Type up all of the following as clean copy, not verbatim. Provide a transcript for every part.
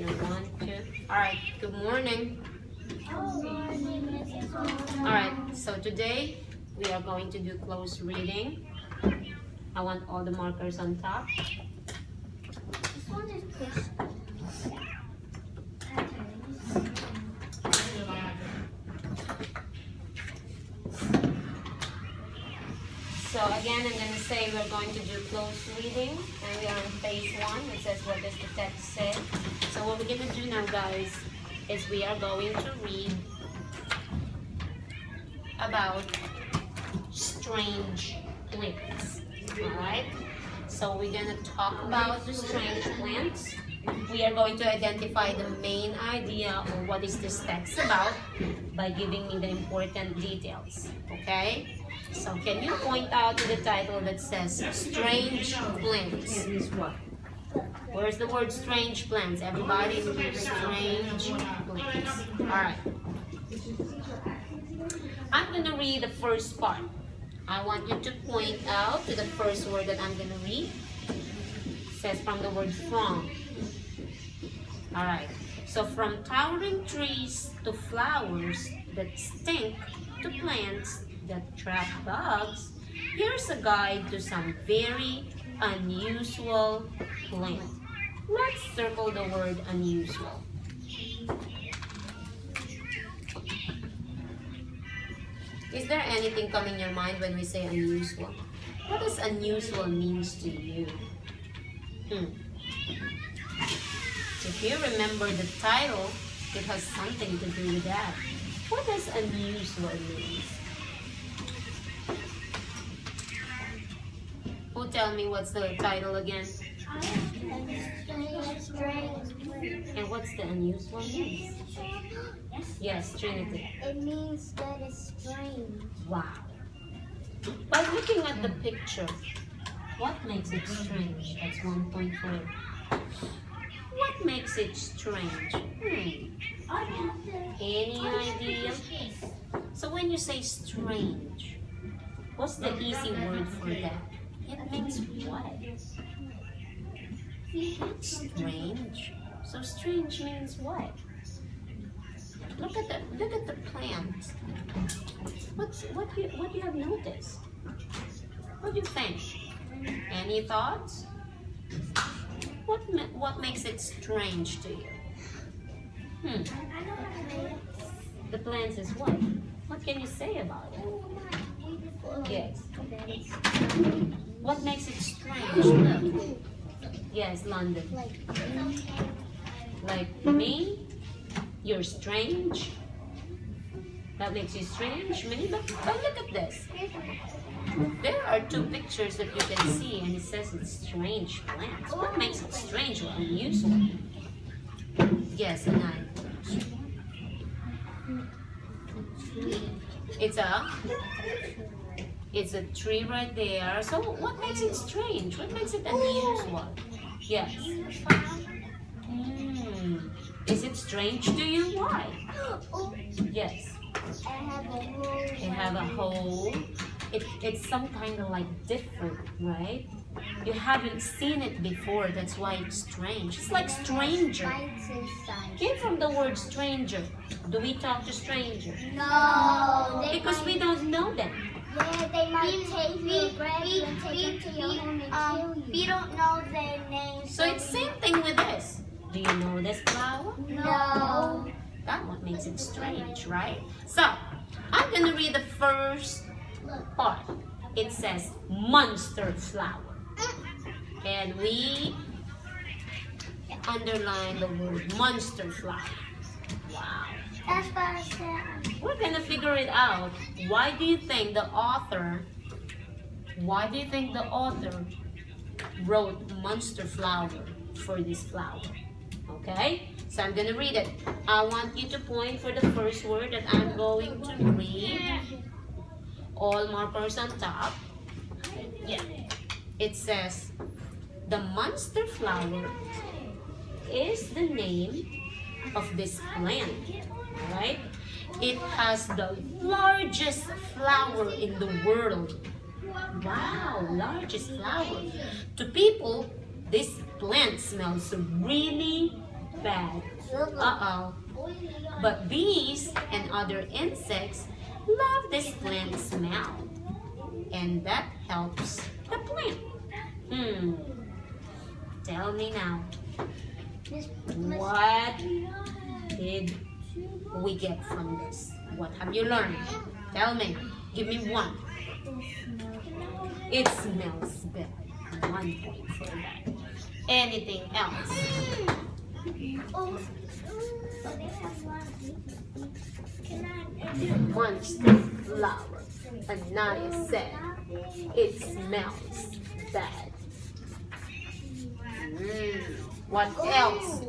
here. 1, 2. Alright, good morning. Alright, so today we are going to do close reading. I want all the markers on top. So again, I'm going to say we're going to do close reading, and we are on phase 1. It says, what does the text say? So what we're going to do now, guys, is we are going to read about strange plants. Alright? So we're going to talk about the strange plants. We are going to identify the main idea of what is this text about by giving me the important details. Okay? So can you point out to the title that says strange plants? Where's the word strange plants? Everybody, strange plants. Alright. I'm going to read the first part. I want you to point out to the first word that I'm going to read. It says from the word from. Alright. So from towering trees to flowers that stink to plants that trap bugs, here's a guide to some very unusual plant. Let's circle the word unusual. Is there anything coming in your mind when we say unusual? What does unusual means to you? If you remember the title, it has something to do with that. What does unusual mean? Who tell me what's the title again? And what's the unusual means? Yes, Trinity. It means that it's strange. Wow. By looking at the picture, what makes it strange? That's 1.4. What makes it strange? Any idea? So when you say strange, what's the easy word for that? It means what? It's strange. So strange means what? Look at the plant. What do you have noticed? What do you think? Any thoughts? What makes it strange to you? The plants is what? What can you say about it? Yes. What makes it strange? Look. Yes, London. Like me? You're strange? That makes you strange? Me? But look at this. There are 2 pictures that you can see, and it says it's strange plants. What makes it strange or unusual? Yes, and it's a tree right there. So what makes it strange? What makes it unusual? Yes. Is it strange to you? Why? Yes. It have a hole. It's some kind of like different, right? You haven't seen it before. That's why it's strange. It's like stranger. Came from the word stranger. Do we talk to strangers? No. Because we don't know them. Yeah, they might take your bread and take it to your home and kill you. We don't know their names. So it's same thing with this. Do you know this flower? No. That's what makes it strange, right? So, I'm going to read the first part. It says monster flower. And we underline the word monster flower. Wow. That's what I said. We're going to figure it out. Why do you think the author wrote monster flower for this flower? Okay? So I'm going to read it. I want you to point for the first word that I'm going to read. All markers on top. Yeah. It says, the monster flower is the name of this plant. Right? It has the largest flower in the world. Wow, largest flower. To people, this plant smells really bad. Uh-oh. But bees and other insects love this plant smell. And that helps the plant. Tell me now. What did we get from this? What have you learned? Tell me. Give me one. It smells bad. 1 point for that. Anything else? Monster flower. Anaya said it smells bad. What else?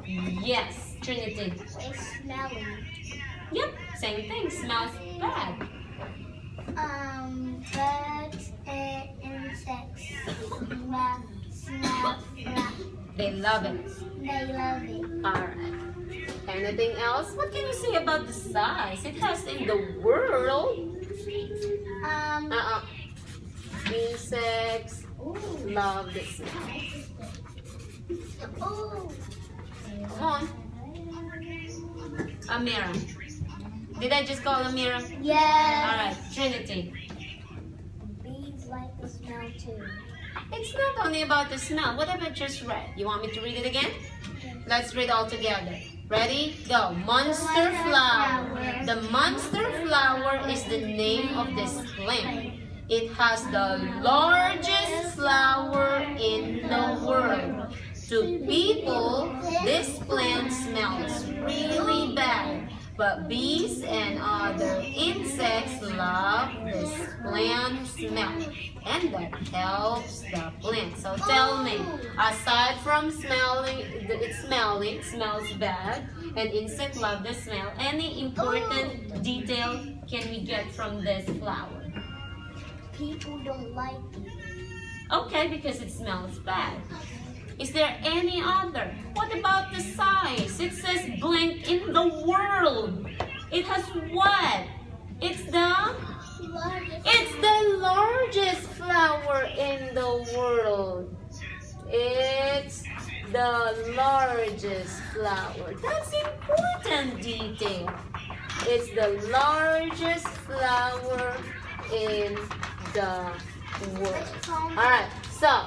Yes, Trinity. It's smelly. Yep, same thing. Smells bad. Birds and insects smell flat. They love it. They love it. Alright. Anything else? What can you say about the size it has in the world? Insects love the smell. Come on. Amira. Did I just call Amira? Yeah. Alright, Trinity. Bees like the smell too. It's not only about the smell. What have I just read? You want me to read it again? Let's read all together. Ready? Go. Monster flower. The monster flower is the name of this plant. It has the largest flower in the world. To people, this plant smells really bad. But bees and other insects love this plant smell. And that helps the plant. So tell me, aside from smelling, it smells bad, and insects love the smell, any important detail can we get from this flower? People don't like it. Okay, because it smells bad. Is there any other? What about the size? It says blank in the world. It has what? It's the largest flower in the world. It's the largest flower. That's important detail. It's the largest flower in the world. Alright, so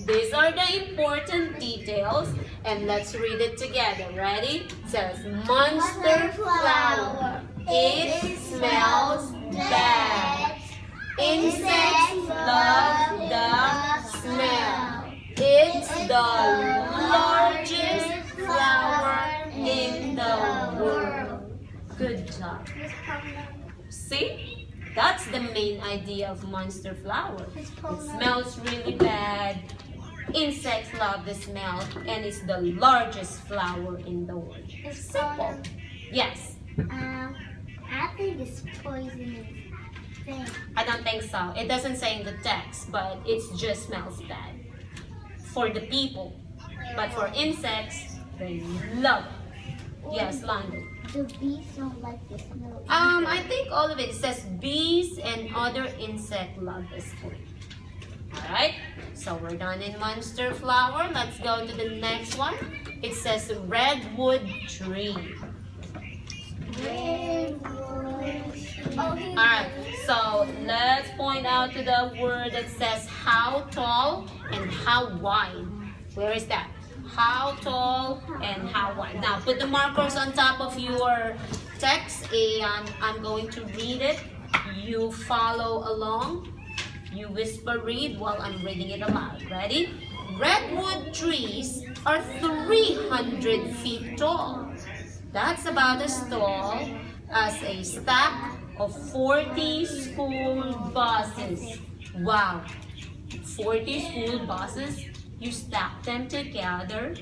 these are the important details, and let's read it together. Ready? It says monster flower. It smells bad. Insects love the smell. It's the largest flower in the world. Good job. See? That's the main idea of monster flower. It smells really bad. Insects love the smell, and it's the largest flower in the world. Simple. Yes. I think it's poisonous thing. I don't think so. It doesn't say in the text, but it just smells bad for the people. But for insects, they love it. Yes, London. The bees don't like the smell. I think all of it. It says bees and other insect love this plant. Alright, so we're done in monster flower. Let's go to the next one. It says redwood tree. Alright, so let's point out to the word that says how tall and how wide. Where is that? How tall and how wide. Now put the markers on top of your text, and I'm going to read it. You follow along. You whisper read while I'm reading it aloud. Ready? Redwood trees are 300 feet tall. That's about as tall as a stack of 40 school buses. Wow, 40 school buses? You stack them together,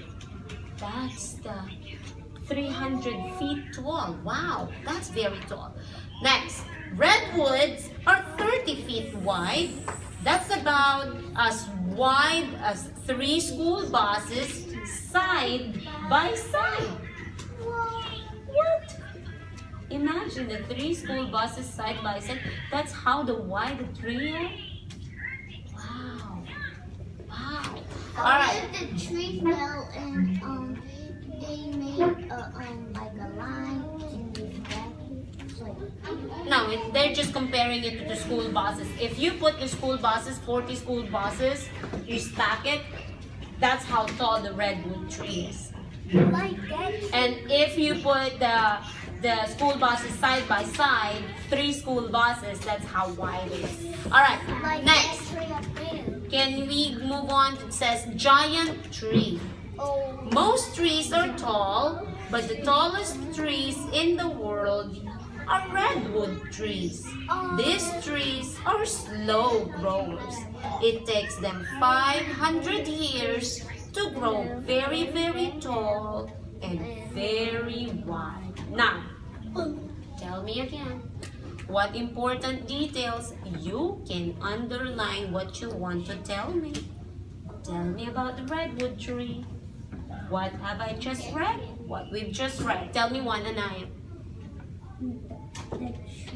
that's the 300 feet tall. Wow, that's very tall. Next, redwoods are 30 feet wide. That's about as wide as 3 school buses side by side. What? Imagine the 3 school buses side by side. That's how wide the tree is? Wow. Wow. All right. The tree fell and if you put the school buses, 40 school buses, you stack it, that's how tall the redwood tree is. Like that. And if you put the school buses side by side, 3 school buses, that's how wide it is. Alright, Like next. that tree up there. Can we move on? It says giant tree. Oh. Most trees are tall, but the tallest trees in the world are redwood trees. These trees are slow growers. It takes them 500 years to grow very, very tall and very wide. Now, tell me again, what important details you can underline what you want to tell me. Tell me about the redwood tree. What have I just read? What we've just read. Tell me one, Anaya. The tree is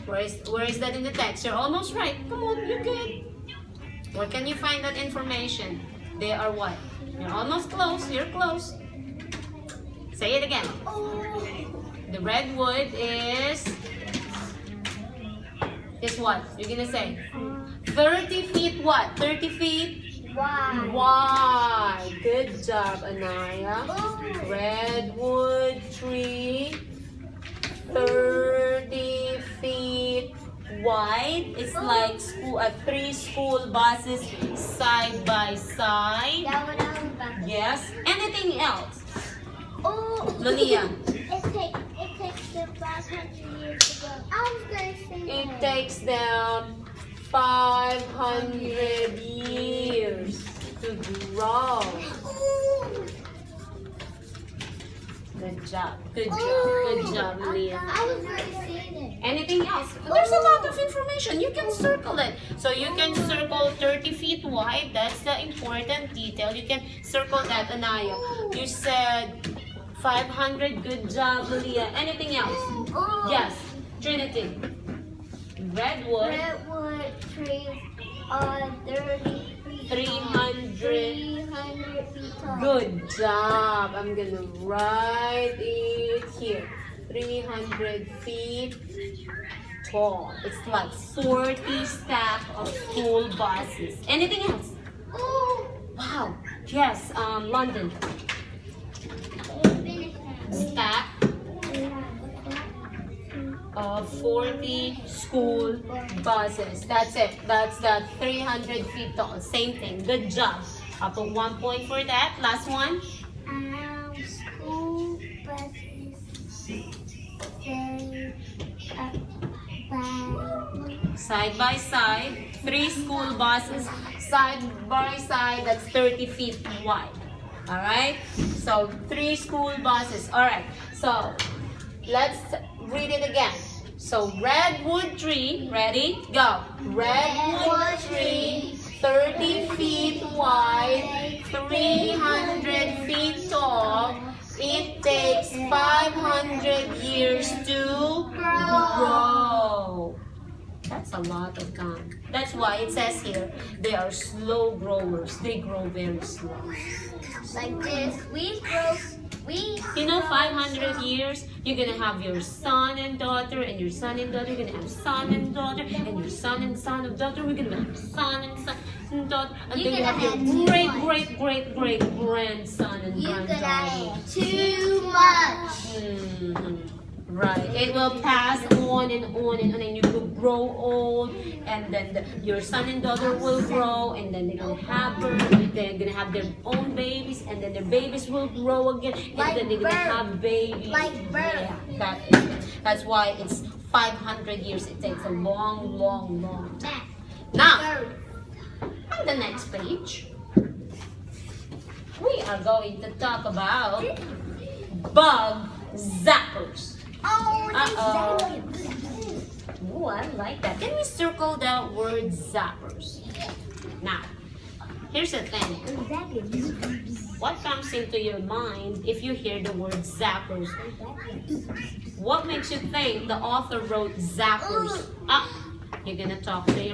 35. Where is that in the text? You're almost right. Come on, you're good. Where can you find that information? They are what? You're almost close. You're close. Say it again. The redwood is what? You're gonna say 30 feet what? 30 feet Wide. wide. Good job, Anaya. Redwood tree, 30 feet wide. It's like 3 school buses side by side. That one I was about. Yes. Anything else? Oh. Mania. It takes them 500 years to go. I was gonna say It that. takes them 500 years to grow. Ooh. Good job. Good job. Good job, Mania. I was gonna say that. Anything else? There's a lot of information. You can circle it. So you can circle 30 feet wide. That's the important detail. You can circle that, Anaya. You said 500. Good job, Malia. Anything else? Oh. Yes. Trinity. Redwood. Redwood trees are 30 feet 300. 300 feet tall. Good job. I'm gonna write it here. 300 feet tall. It's like 40 stack of school buses. Anything else? Oh. Wow. Yes. London. Stack of 40 school buses. That's it. That's that 300 feet tall. Same thing. Good job. I'll put 1 point for that. Last one. School buses stay up by Side by side. 3 school buses side by side. That's 30 feet wide. Alright? So 3 school buses. Alright. So let's read it again. So redwood tree. Ready? Go. Redwood tree. 30 feet wide. 300 feet tall. It takes 500 years to grow. That's a lot of time. That's why it says here, they are slow growers. They grow very slow. like this. You know, 500 years, you're gonna have your son and daughter, and your son and daughter, you're gonna have son and daughter, and your son and son of daughter, we're gonna have son and daughter, and then you have your great grandson and granddaughter. Too much. Mhm. Right. It will pass on and on and on, and you will grow old, and then your son and daughter will grow, and then they're gonna have birth. They're gonna have their own babies, and then their babies will grow again, and Like then they're gonna birth. have babies. Like birth. Yeah, that is it. That's why it's 500 years. It takes a long time. Now, on the next page, we are going to talk about bug zappers. Oh, Uh-oh. Ooh, I like that. Can we circle the word zappers? Now, here's the thing. What comes into your mind if you hear the word zappers? What makes you think the author wrote zappers? You're gonna talk to your